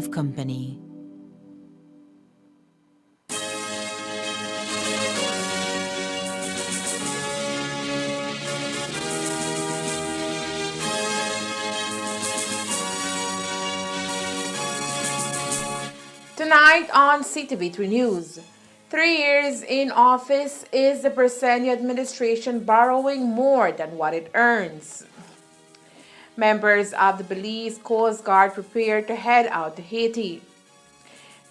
of company. Tonight on CTV3 News, 3 years in office, is the Presenia administration borrowing more than what it earns? Members of the Belize Coast Guard prepare to head out to Haiti.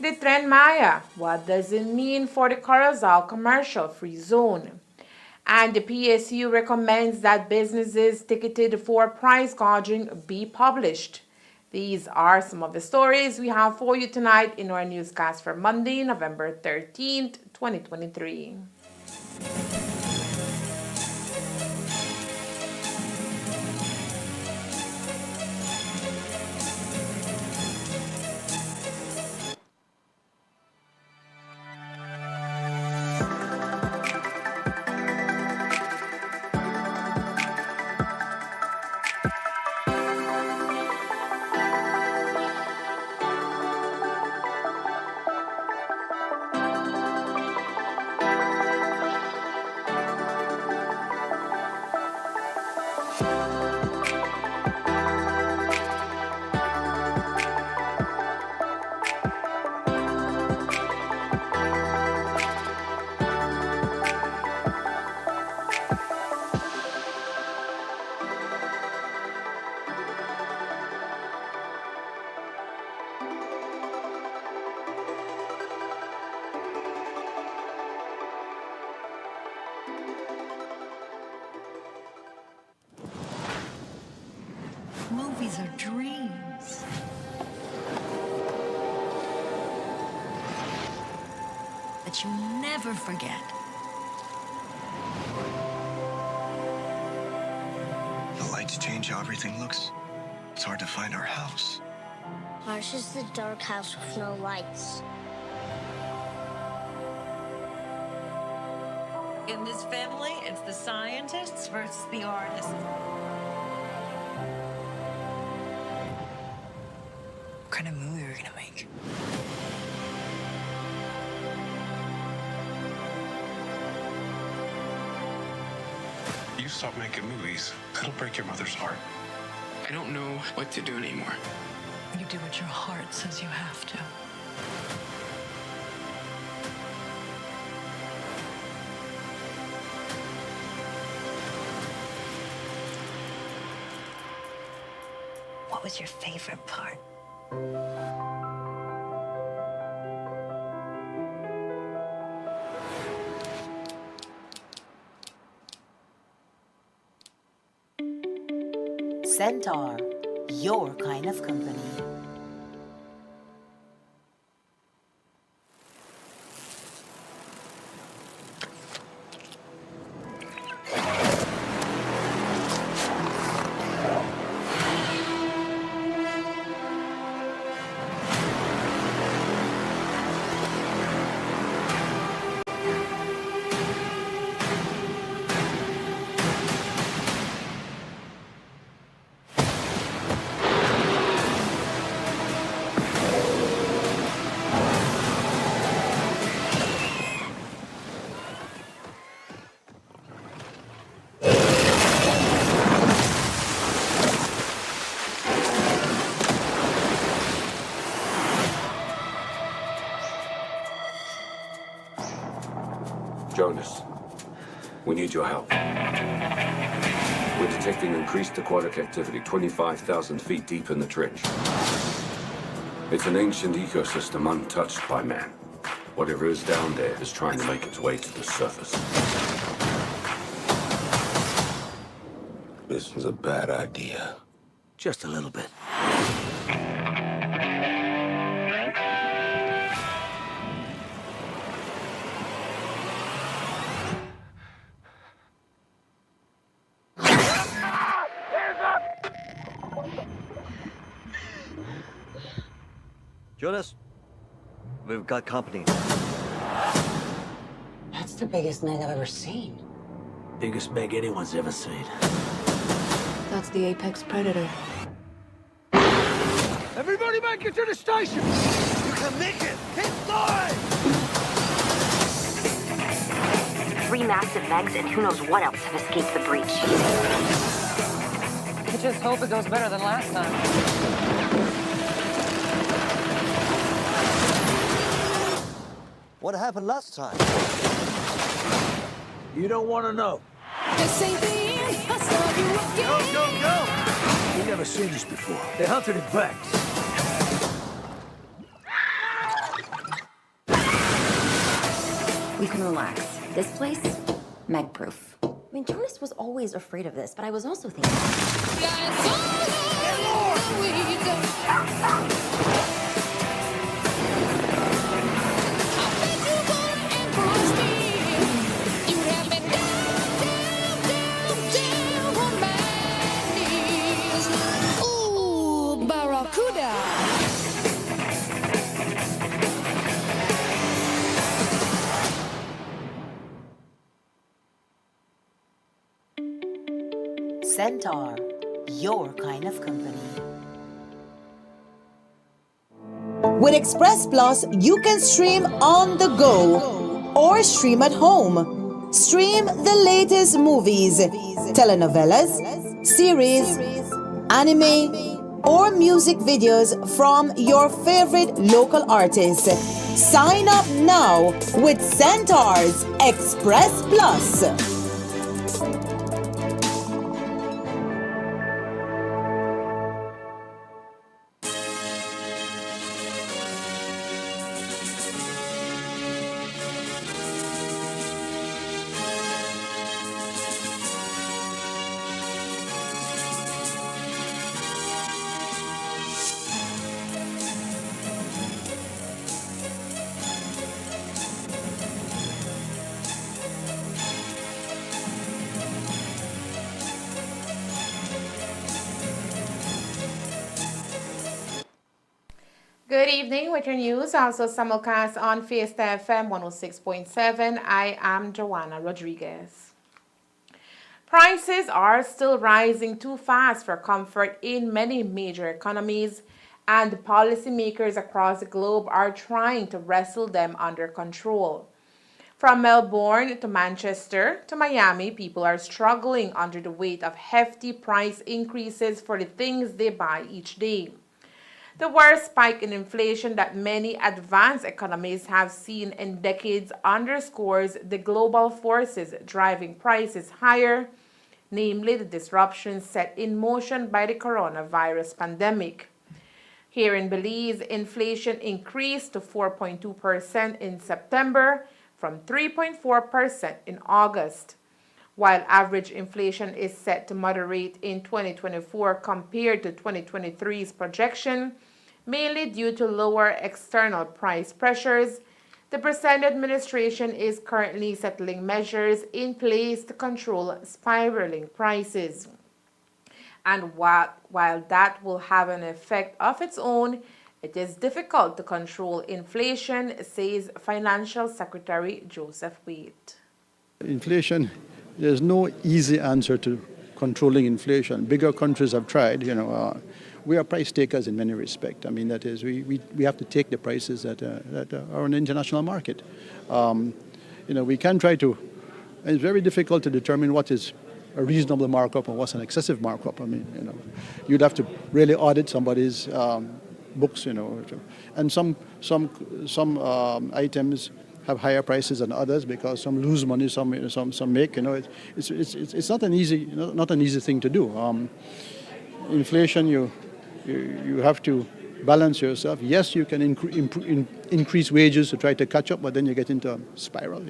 The Tren Maya, what does it mean for the Corozal commercial free zone? And the PSU recommends that businesses ticketed for price gouging be published. These are some of the stories we have for you tonight in our newscast for Monday, November 13th, 2023. Movies are dreams. That you never forget. The lights change how everything looks. It's hard to find our house. Ours is the dark house with no lights. In this family, it's the scientists versus the artists. What kind of movie are we gonna make? You stop making movies, it'll break your mother's heart. I don't know what to do anymore. You do what your heart says you have to. What was your favorite part? Centaur, your kind of company. Jonas, we need your help. We're detecting increased aquatic activity 25,000 feet deep in the trench. It's an ancient ecosystem untouched by man. Whatever is down there is trying to make its way to the surface. This was a bad idea. Just a little bit. Jonas, we've got company. That's the biggest Meg I've ever seen. Biggest Meg anyone's ever seen. That's the apex predator. Everybody make it to the station! You can make it! Keep going! 3 massive megs and who knows what else have escaped the breach. I just hope it goes better than last time. What happened last time? You don't want to know. This ain't the end. I saw you again. Go! We've never seen this before. They hunted it back. We can relax. This place, Meg-proof. I mean, Jonas was always afraid of this, but I was also thinking... Ooh, Barracuda. Centaur, your kind of company. With Express Plus, you can stream on the go or stream at home. Stream the latest movies, telenovelas, series, anime, or music videos from your favorite local artists. Sign up now with Centaur's Express Plus. Good evening with your news, also simulcast on Fiesta FM 106.7. I am Joanna Rodriguez. Prices are still rising too fast for comfort in many major economies, and policymakers across the globe are trying to wrestle them under control. From Melbourne to Manchester to Miami, people are struggling under the weight of hefty price increases for the things they buy each day. The worst spike in inflation that many advanced economies have seen in decades underscores the global forces driving prices higher, namely the disruptions set in motion by the coronavirus pandemic. Here in Belize, inflation increased to 4.2% in September from 3.4% in August. While average inflation is set to moderate in 2024 compared to 2023's projection, mainly due to lower external price pressures, the present administration is currently settling measures in place to control spiraling prices. And while that will have an effect of its own, it is difficult to control inflation, says Financial Secretary Joseph Waite. Inflation, there's no easy answer to controlling inflation. Bigger countries have tried, we are price takers in many respects. I mean, that is, we have to take the prices that are on the international market. We can try to, it's very difficult to determine what is a reasonable markup and what's an excessive markup. I mean, you'd have to really audit somebody's books, and some items have higher prices than others because some lose money, some make. It's not an easy thing to do. Inflation, you have to balance yourself. Yes, you can increase wages to try to catch up, but then you get into a spiral.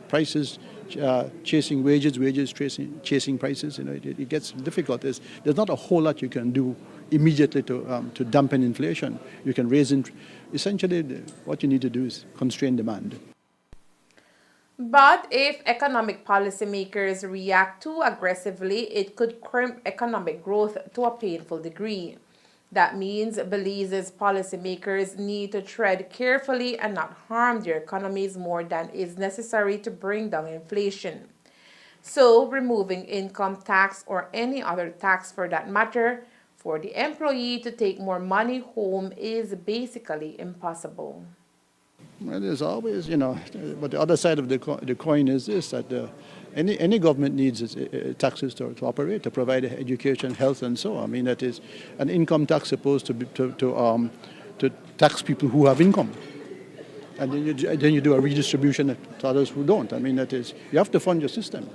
Prices chasing wages, wages chasing prices. It gets difficult. There's not a whole lot you can do immediately to dampen inflation. You can raise essentially what you need to do is constrain demand. But if economic policymakers react too aggressively, it could crimp economic growth to a painful degree. That means Belize's policymakers need to tread carefully and not harm their economies more than is necessary to bring down inflation. So, removing income tax or any other tax for that matter For the employee to take more money home is basically impossible. Well, there's always, but the other side of the coin is this, that any government needs taxes to operate, to provide education, health, and so on. I mean, that is an income tax supposed to tax people who have income. And then you do a redistribution to others who don't. I mean, that is, you have to fund your system.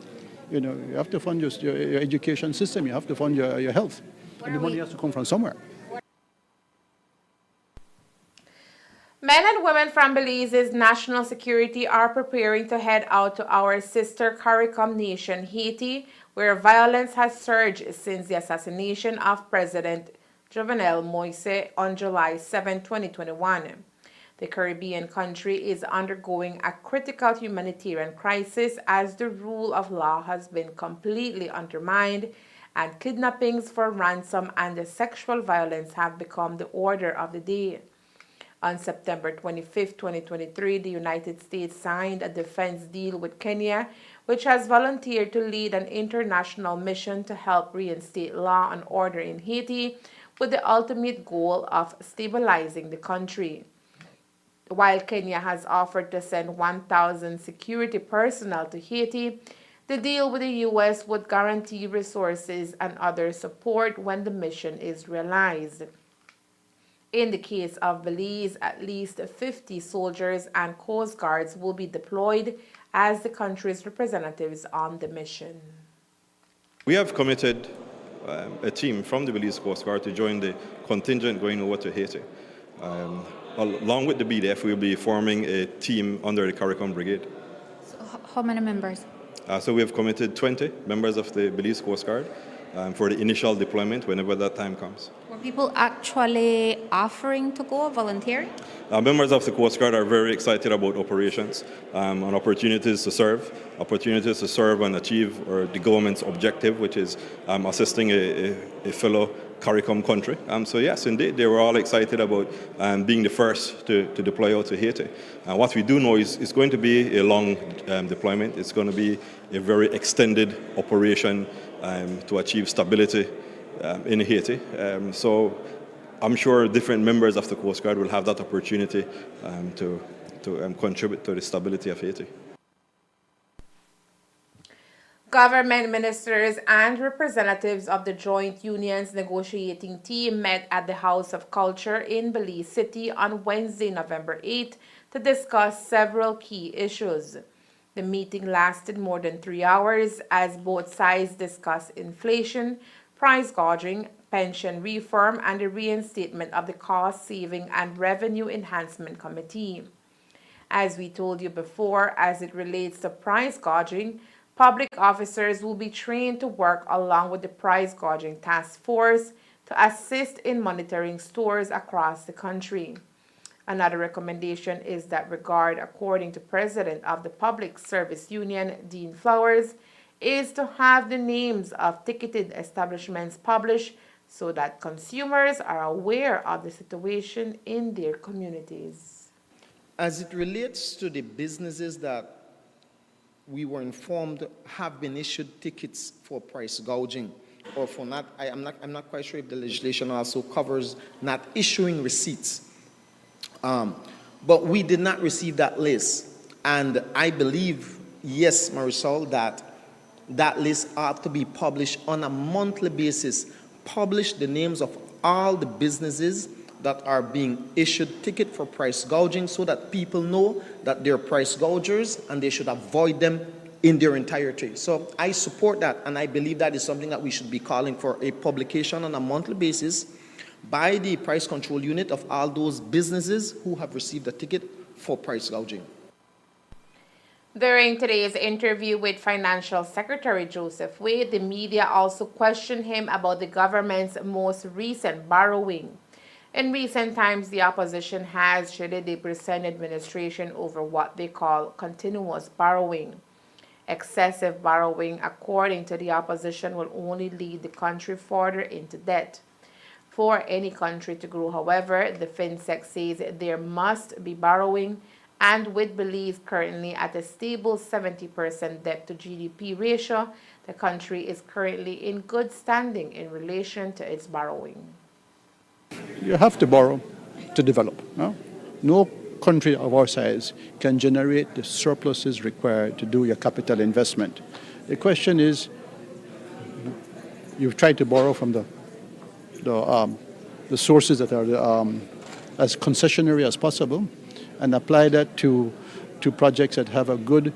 You have to fund your education system. You have to fund your health. And the money has to come from somewhere. Men and women from Belize's national security are preparing to head out to our sister CARICOM nation, Haiti, where violence has surged since the assassination of President Jovenel Moise on July 7, 2021. The Caribbean country is undergoing a critical humanitarian crisis as the rule of law has been completely undermined and kidnappings for ransom and sexual violence have become the order of the day. On September 25, 2023, the United States signed a defense deal with Kenya, which has volunteered to lead an international mission to help reinstate law and order in Haiti, with the ultimate goal of stabilizing the country. While Kenya has offered to send 1,000 security personnel to Haiti, the deal with the U.S. would guarantee resources and other support when the mission is realized. In the case of Belize, at least 50 soldiers and Coast Guards will be deployed as the country's representatives on the mission. We have committed a team from the Belize Coast Guard to join the contingent going over to Haiti. Along with the BDF, we'll be forming a team under the CARICOM Brigade. So how many members? So we have committed 20 members of the Belize Coast Guard for the initial deployment whenever that time comes. Were people actually offering to go, volunteering? Members of the Coast Guard are very excited about operations and opportunities to serve and achieve the government's objective, which is assisting a fellow CARICOM country. So yes, indeed, they were all excited about being the first to deploy out to Haiti. What we do know is it's going to be a long deployment. It's going to be a very extended operation to achieve stability in Haiti. So I'm sure different members of the Coast Guard will have that opportunity to contribute to the stability of Haiti. Government ministers and representatives of the Joint Unions negotiating team met at the House of Culture in Belize City on Wednesday, November 8, to discuss several key issues. The meeting lasted more than 3 hours as both sides discussed inflation, price gouging, pension reform, and the reinstatement of the Cost Saving and Revenue Enhancement Committee. As we told you before, as it relates to price gouging, public officers will be trained to work along with the price gouging task force to assist in monitoring stores across the country. Another recommendation is that regard, according to President of the Public Service Union, Dean Flowers, is to have the names of ticketed establishments published so that consumers are aware of the situation in their communities. As it relates to the businesses that we were informed have been issued tickets for price gouging or for not, I'm not quite sure if the legislation also covers not issuing receipts. But we did not receive that list. And I believe, yes, Marisol, that list ought to be published on a monthly basis. Publish the names of all the businesses that are being issued ticket for price gouging so that people know that they're price gougers and they should avoid them in their entirety. So I support that, and I believe that is something that we should be calling for a publication on a monthly basis by the price control unit of all those businesses who have received a ticket for price gouging. During today's interview with Financial Secretary Joseph Wade, the media also questioned him about the government's most recent borrowing. In recent times, the opposition has shaded the present administration over what they call continuous borrowing. Excessive borrowing, according to the opposition, will only lead the country further into debt. For any country to grow, however, the FinSec says there must be borrowing And with Belize currently at a stable 70% debt to GDP ratio, the country is currently in good standing in relation to its borrowing. You have to borrow to develop. No country of our size can generate the surpluses required to do your capital investment. The question is, you've tried to borrow from the sources that are as concessionary as possible and apply that to projects that have a good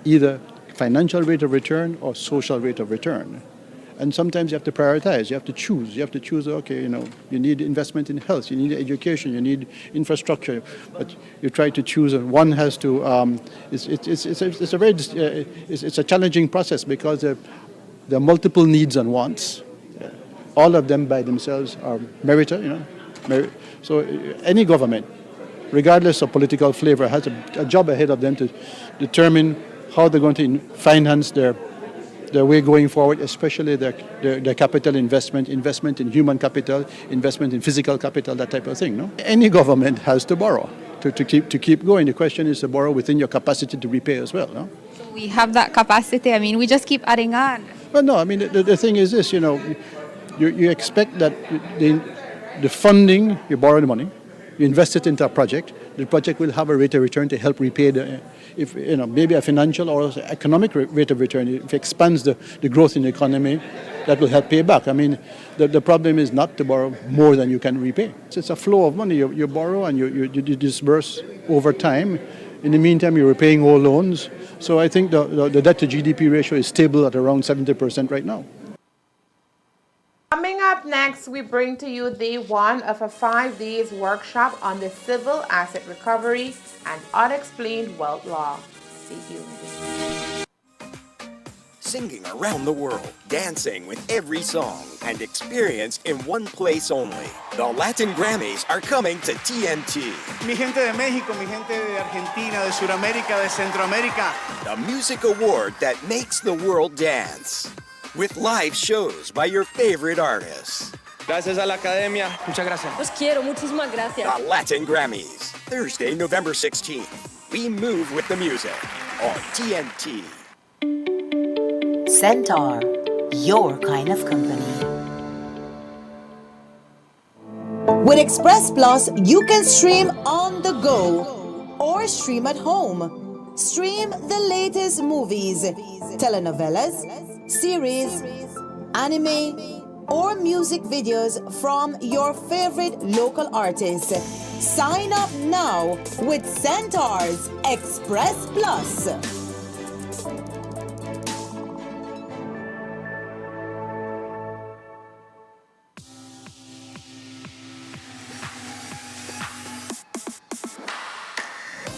either financial rate of return or social rate of return. And sometimes you have to prioritize, you have to choose. You have to choose, okay, you need investment in health, you need education, you need infrastructure, but you try to choose, and one has to, it's a challenging process because there are multiple needs and wants. All of them by themselves are merited, So any government, regardless of political flavor, has a job ahead of them to determine how they're going to finance their way going forward, especially their capital investment in human capital, investment in physical capital, that type of thing. No? Any government has to borrow to keep going. The question is to borrow within your capacity to repay as well. No? So we have that capacity. I mean, we just keep adding on. Well, no, I mean, the thing is this, you expect that the funding, you borrow the money, you invest it into a project, the project will have a rate of return to help repay maybe a financial or economic rate of return. If it expands the growth in the economy, that will help pay back. I mean, the problem is not to borrow more than you can repay. It's a flow of money. You borrow and you disburse over time. In the meantime, you're repaying all loans. So I think the debt to GDP ratio is stable at around 70% right now. Coming up next, we bring to you day one of a 5 days workshop on the civil asset recovery and unexplained wealth law. Stay tuned. Singing around the world, dancing with every song, and experienced in one place only. The Latin Grammys are coming to TNT. Mi gente de México, mi gente de Argentina, de Sudamérica, de Centroamérica. The music award that makes the world dance. With live shows by your favorite artists. Gracias a la academia. Muchas gracias. Los quiero, muchísimas gracias. The Latin Grammys, Thursday, November 16th. We move with the music on TNT. Centaur, your kind of company. With Express Plus, you can stream on the go or stream at home. Stream the latest movies, telenovelas, series, anime, or music videos from your favorite local artists. Sign up now with Centaur's Express Plus.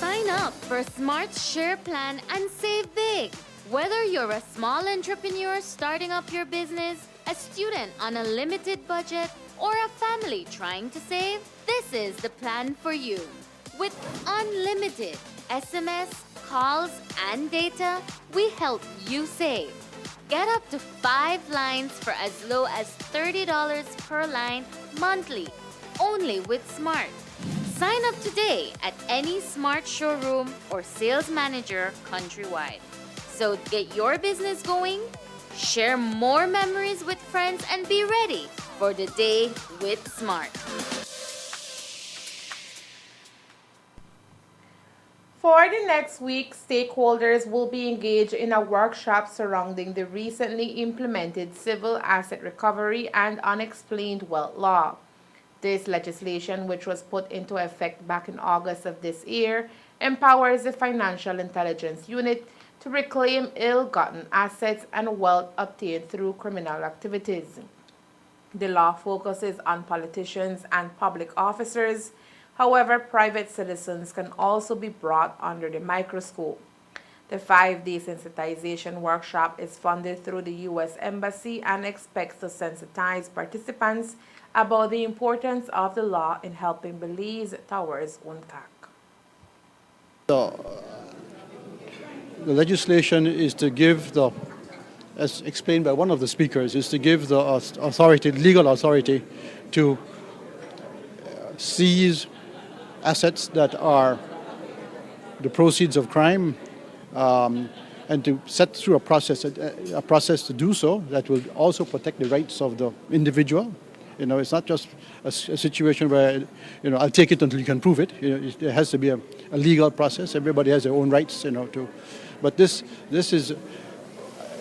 Sign up for Smart Share Plan and save big. Whether you're a small entrepreneur starting up your business, a student on a limited budget, or a family trying to save, this is the plan for you. With unlimited SMS, calls, and data, we help you save. Get up to 5 lines for as low as $30 per line monthly, only with Smart. Sign up today at any Smart showroom or sales manager countrywide. So get your business going, share more memories with friends, and be ready for the day with Smart. For the next week, stakeholders will be engaged in a workshop surrounding the recently implemented Civil Asset Recovery and Unexplained Wealth Law. This legislation, which was put into effect back in August of this year, empowers the Financial Intelligence Unit to reclaim ill-gotten assets and wealth obtained through criminal activities. The law focuses on politicians and public officers. However, private citizens can also be brought under the microscope. The 5-day sensitization workshop is funded through the U.S. Embassy and expects to sensitize participants about the importance of the law in helping Belize towards UNCAC. The legislation is to give as explained by one of the speakers, is to give the authority, legal authority, to seize assets that are the proceeds of crime, and to set through a process to do so that will also protect the rights of the individual. It's not just a situation where, I'll take it until you can prove it. There has to be a legal process. Everybody has their own rights, But this is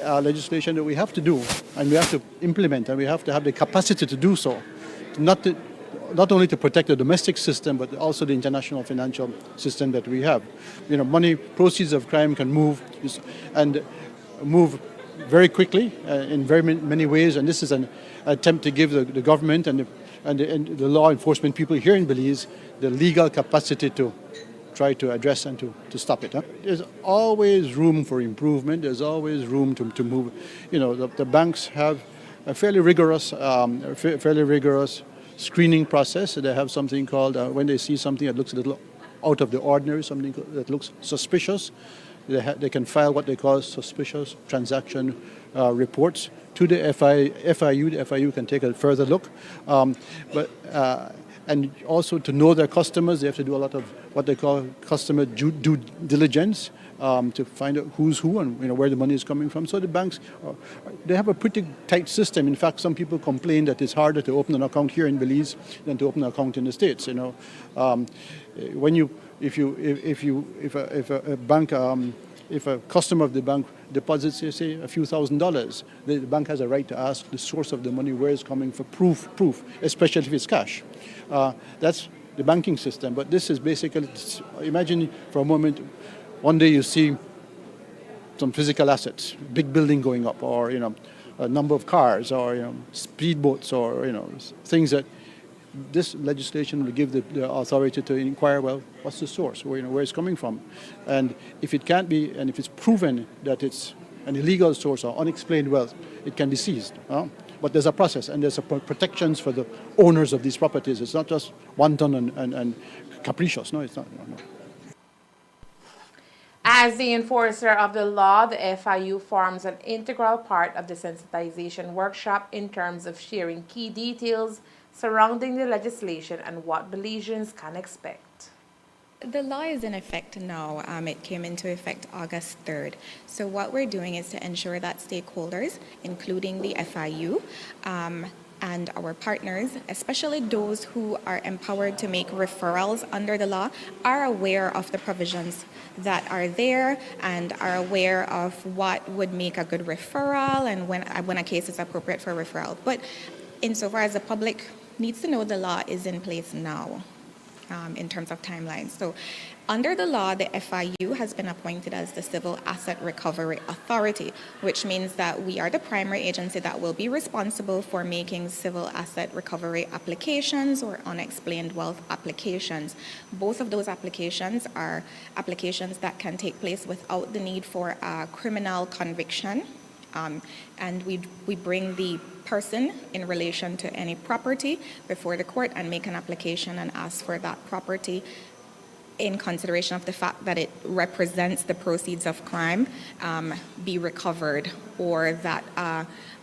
legislation that we have to do, and we have to implement, and we have to have the capacity to do so. Not only to protect the domestic system, but also the international financial system that we have. Money, proceeds of crime can move very quickly in very many ways, and this is an attempt to give the government and the law enforcement people here in Belize the legal capacity to try to address and to stop it. There's always room for improvement. There's always room to move. The banks have a fairly rigorous screening process. They have something called, when they see something that looks a little out of the ordinary, something that looks suspicious, they can file what they call suspicious transaction reports to the FIU. The FIU can take a further look. And also to know their customers, they have to do a lot of what they call customer due diligence to find out who's who and where the money is coming from. So the banks, they have a pretty tight system. In fact, some people complain that it's harder to open an account here in Belize than to open an account in the States. If a customer of the bank deposits, say, a few $1,000s, the bank has a right to ask the source of the money, where it's coming, for proof, especially if it's cash. That's the banking system. But this is basically, imagine for a moment, one day you see some physical assets, big building going up, or a number of cars, or speedboats, or things that this legislation will give the authority to inquire, well, what's the source, where it's coming from. And if it can't be, and if it's proven that it's an illegal source or unexplained wealth, it can be seized. But there's a process, and there's protections for the owners of these properties. It's not just wanton and capricious. No, it's not. No. As the enforcer of the law, the FIU forms an integral part of the sensitization workshop in terms of sharing key details surrounding the legislation and what Belizeans can expect. The law is in effect now. It came into effect August 3rd. So what we're doing is to ensure that stakeholders, including the FIU, and our partners, especially those who are empowered to make referrals under the law, are aware of the provisions that are there and are aware of what would make a good referral and when a case is appropriate for referral. But insofar as the public needs to know, the law is in place now in terms of timelines. So under the law, the FIU has been appointed as the Civil Asset Recovery Authority, which means that we are the primary agency that will be responsible for making civil asset recovery applications or unexplained wealth applications. Both of those applications are applications that can take place without the need for a criminal conviction. And we bring the person in relation to any property before the court and make an application and ask for that property in consideration of the fact that it represents the proceeds of crime be recovered, or that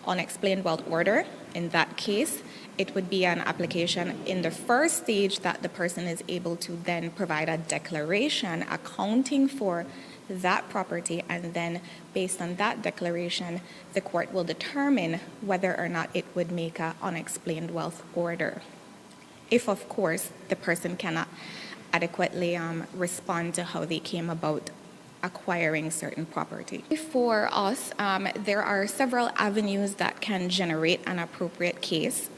unexplained wealth order. In that case, it would be an application in the first stage that the person is able to then provide a declaration accounting for that property, and then based on that declaration, the court will determine whether or not it would make an unexplained wealth order. If, of course, the person cannot adequately respond to how they came about acquiring certain property. For us, there are several avenues that can generate an appropriate case.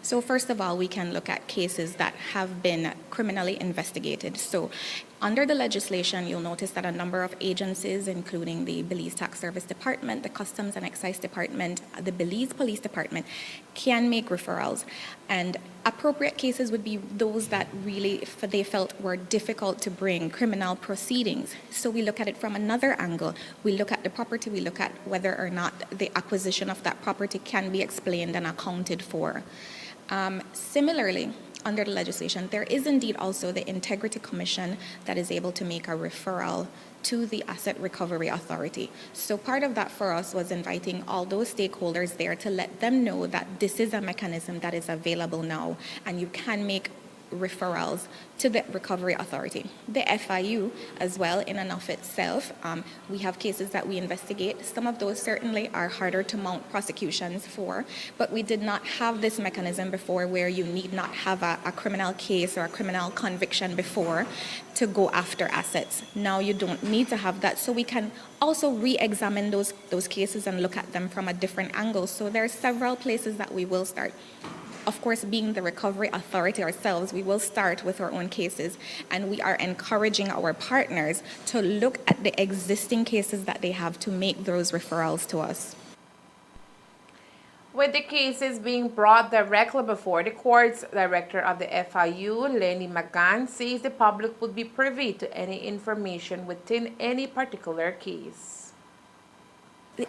So first of all, we can look at cases that have been criminally investigated. So under the legislation, you'll notice that a number of agencies, including the Belize Tax Service Department, the Customs and Excise Department, the Belize Police Department, can make referrals. And appropriate cases would be those that really they felt were difficult to bring criminal proceedings. So we look at it from another angle. We look at the property, we look at whether or not the acquisition of that property can be explained and accounted for. Similarly, under the legislation, there is indeed also the Integrity Commission that is able to make a referral to the Asset Recovery Authority. So part of that for us was inviting all those stakeholders there to let them know that this is a mechanism that is available now, and you can make referrals to the Recovery Authority. The FIU as well, in and of itself, we have cases that we investigate. Some of those certainly are harder to mount prosecutions for, but we did not have this mechanism before where you need not have a criminal case or a criminal conviction before to go after assets. Now you don't need to have that, so we can also re-examine those cases and look at them from a different angle. So there are several places that we will start. Of course, being the Recovery Authority ourselves, we will start with our own cases, and we are encouraging our partners to look at the existing cases that they have to make those referrals to us. With the cases being brought directly before the courts, Director of the FIU, Lenny McGann, says the public would be privy to any information within any particular case.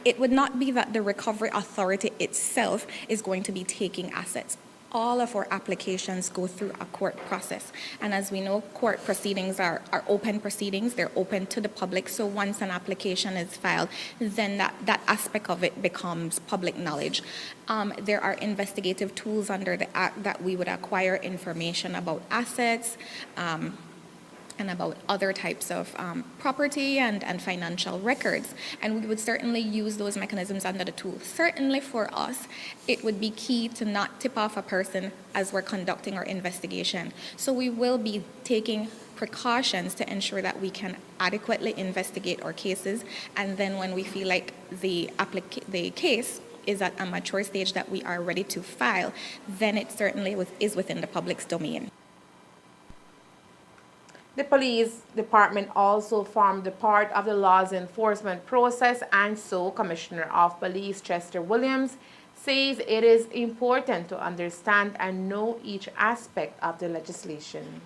It would not be that the Recovery Authority itself is going to be taking assets. All of our applications go through a court process. And as we know, court proceedings are open proceedings. They're open to the public. So once an application is filed, then that aspect of it becomes public knowledge. There are investigative tools under the Act that we would acquire information about assets, and about other types of property and financial records. And we would certainly use those mechanisms under the tool. Certainly for us, it would be key to not tip off a person as we're conducting our investigation. So we will be taking precautions to ensure that we can adequately investigate our cases. And then when we feel like the case is at a mature stage that we are ready to file, then it certainly is within the public's domain. The police department also formed a part of the laws enforcement process, and so Commissioner of Belize Chester Williams says it is important to understand and know each aspect of the legislation.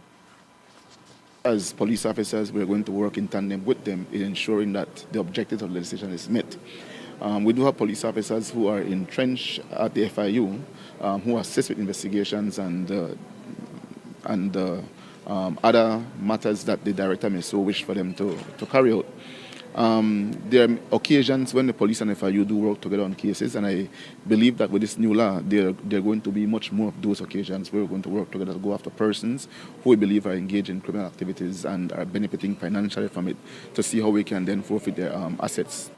As police officers, we're going to work in tandem with them in ensuring that the objectives of the legislation is met. We do have police officers who are entrenched at the FIU, who assist with investigations and other matters that the director may so wish for them to carry out. There are occasions when the police and FIU do work together on cases, and I believe that with this new law, there are going to be much more of those occasions where we're going to work together to go after persons who we believe are engaged in criminal activities and are benefiting financially from it, to see how we can then forfeit their assets.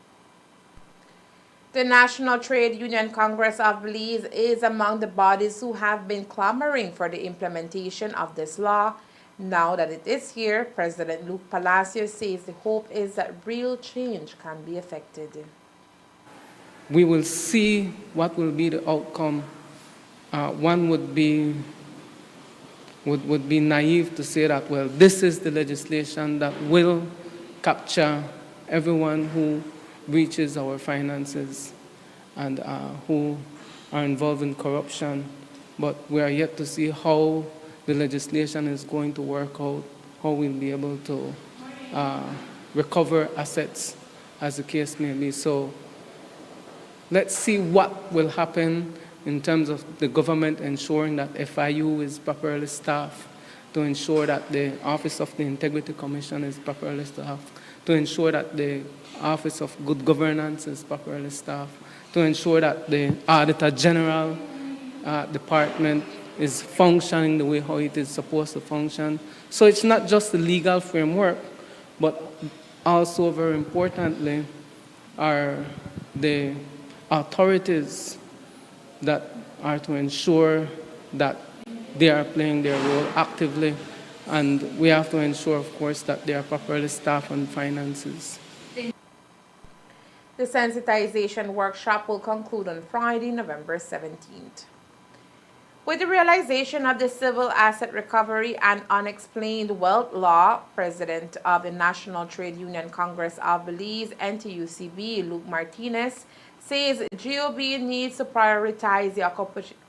The National Trade Union Congress of Belize is among the bodies who have been clamoring for the implementation of this law. Now that it is here, President Luke Palacios says the hope is that real change can be effected. We will see what will be the outcome. One would be naive to say that, well, this is the legislation that will capture everyone who breaches our finances and who are involved in corruption. But we are yet to see how the legislation is going to work out, how we'll be able to recover assets, as the case may be. So let's see what will happen in terms of the government ensuring that FIU is properly staffed, to ensure that the Office of the Integrity Commission is properly staffed, to ensure that the Office of Good Governance is properly staffed, to ensure that the Auditor General Department is functioning the way how it is supposed to function. So it's not just the legal framework, but also very importantly are the authorities that are to ensure that they are playing their role actively, and we have to ensure, of course, that they are properly staffed and finances. The sensitization workshop will conclude on Friday, November 17th. With the realization of the Civil Asset Recovery and Unexplained Wealth Law, President of the National Trade Union Congress of Belize, NTUCB, Luke Martinez, says GOB needs to prioritize the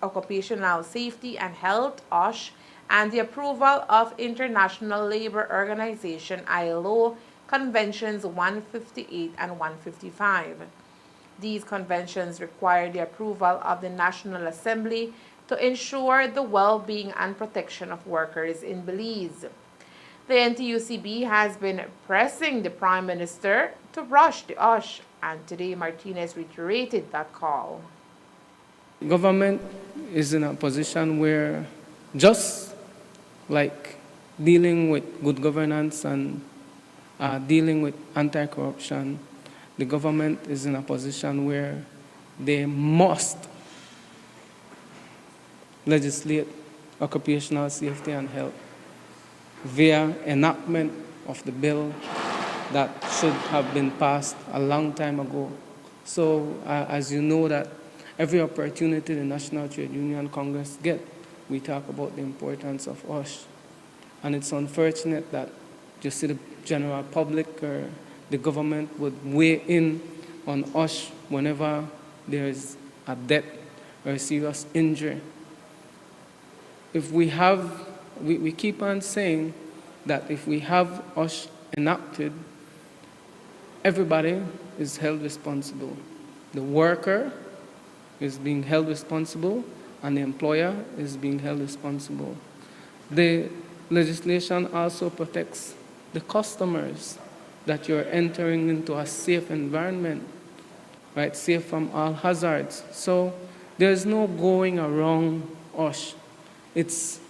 Occupational Safety and Health, OSH, and the approval of International Labor Organization, ILO, Conventions 158 and 155. These conventions require the approval of the National Assembly to ensure the well-being and protection of workers in Belize. The NTUCB has been pressing the Prime Minister to rush the OSH, and today Martinez reiterated that call. Government is in a position where just like dealing with good governance and dealing with anti-corruption, the government is in a position where they must legislate occupational safety and health via enactment of the bill that should have been passed a long time ago. So as you know that every opportunity the National Trade Union Congress get, we talk about the importance of OSH. And it's unfortunate that you see the general public or the government would weigh in on OSH whenever there is a death or a serious injury. If we have, we keep on saying that if we have OSH enacted, everybody is held responsible. The worker is being held responsible, and the employer is being held responsible. The legislation also protects the customers, that you're entering into a safe environment, right? Safe from all hazards. So there's no going around OSH. It's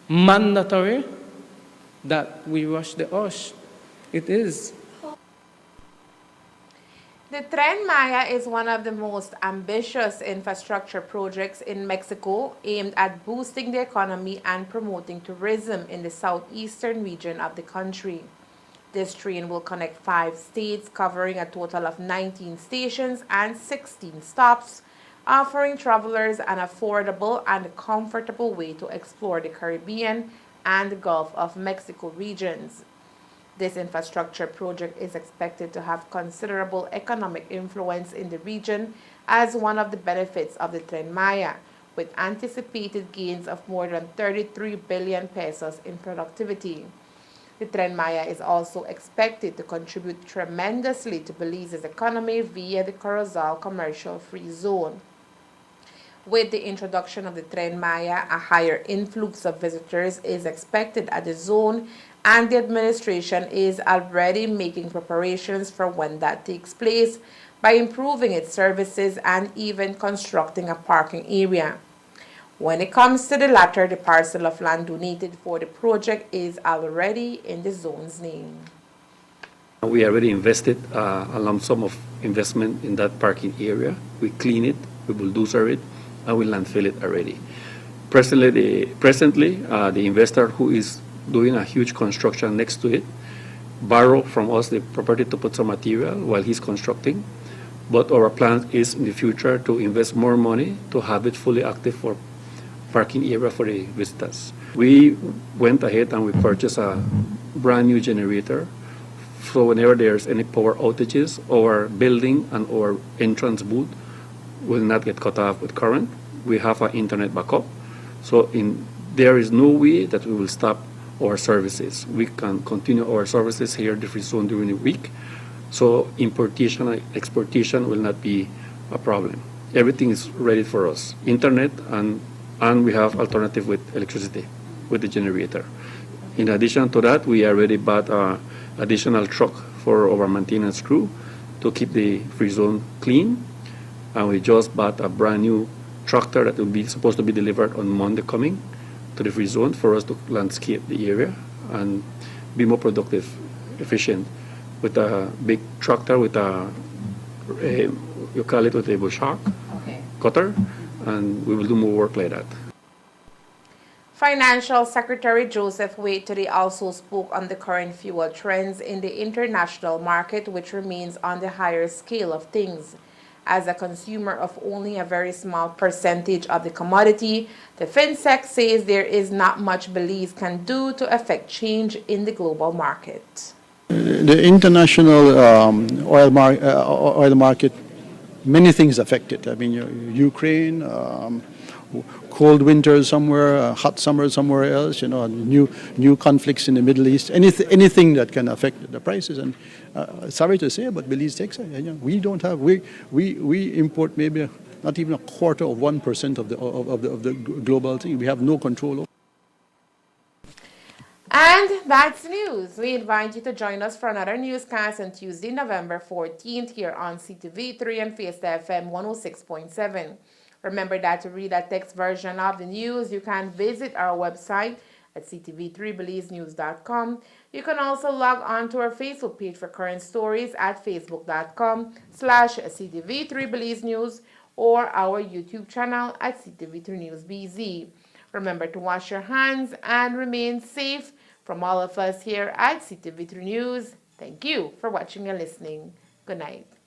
mandatory that we rush the OSH. It is. The Tren Maya is one of the most ambitious infrastructure projects in Mexico aimed at boosting the economy and promoting tourism in the southeastern region of the country. This train will connect 5 states, covering a total of 19 stations and 16 stops, offering travelers an affordable and comfortable way to explore the Caribbean and the Gulf of Mexico regions. This infrastructure project is expected to have considerable economic influence in the region as one of the benefits of the Tren Maya, with anticipated gains of more than 33 billion pesos in productivity. The Tren Maya is also expected to contribute tremendously to Belize's economy via the Corozal commercial-free zone. With the introduction of the Tren Maya, a higher influx of visitors is expected at the zone, and the administration is already making preparations for when that takes place by improving its services and even constructing a parking area. When it comes to the latter, the parcel of land donated for the project is already in the zone's name. We already invested a lump sum of investment in that parking area. We clean it, we bulldozer it, and we landfill it already. Presently, the investor who is doing a huge construction next to it borrow from us the property to put some material while he's constructing. But our plan is in the future to invest more money to have it fully active for parking area for the visitors. We went ahead and we purchased a brand new generator. So whenever there's any power outages, our building and our entrance booth will not get cut off with current. We have an internet backup. So there is no way that we will stop our services. We can continue our services here in the free zone during the week. So importation and exportation will not be a problem. Everything is ready for us. Internet and we have alternative with electricity, with the generator. In addition to that, we already bought an additional truck for our maintenance crew to keep the free zone clean. And we just bought a brand new tractor that will be supposed to be delivered on Monday coming to the free zone for us to landscape the area and be more productive, efficient, with a big tractor with you call it with a bush hog cutter, and we will do more work like that. Financial Secretary Joseph Wade today also spoke on the current fuel trends in the international market, which remains on the higher scale of things. As a consumer of only a very small percentage of the commodity, the FinSec says there is not much Belize can do to affect change in the global market. The international oil market, many things affected. I mean, Ukraine, cold winters somewhere, hot summer somewhere else, new conflicts in the Middle East, anything that can affect the prices. And sorry to say, but Belize takes it. We don't have, we import maybe not even 1/4% of the global thing. We have no control over. And that's news. We invite you to join us for another newscast on Tuesday, November 14th here on CTV3 and Fiesta FM 106.7. Remember that to read a text version of the news, you can visit our website at CTV3BelizeNews.com. You can also log on to our Facebook page for current stories at Facebook.com/CTV3BelizeNews or our YouTube channel at CTV3 News BZ. Remember to wash your hands and remain safe. From all of us here at CTV3 News, thank you for watching and listening. Good night.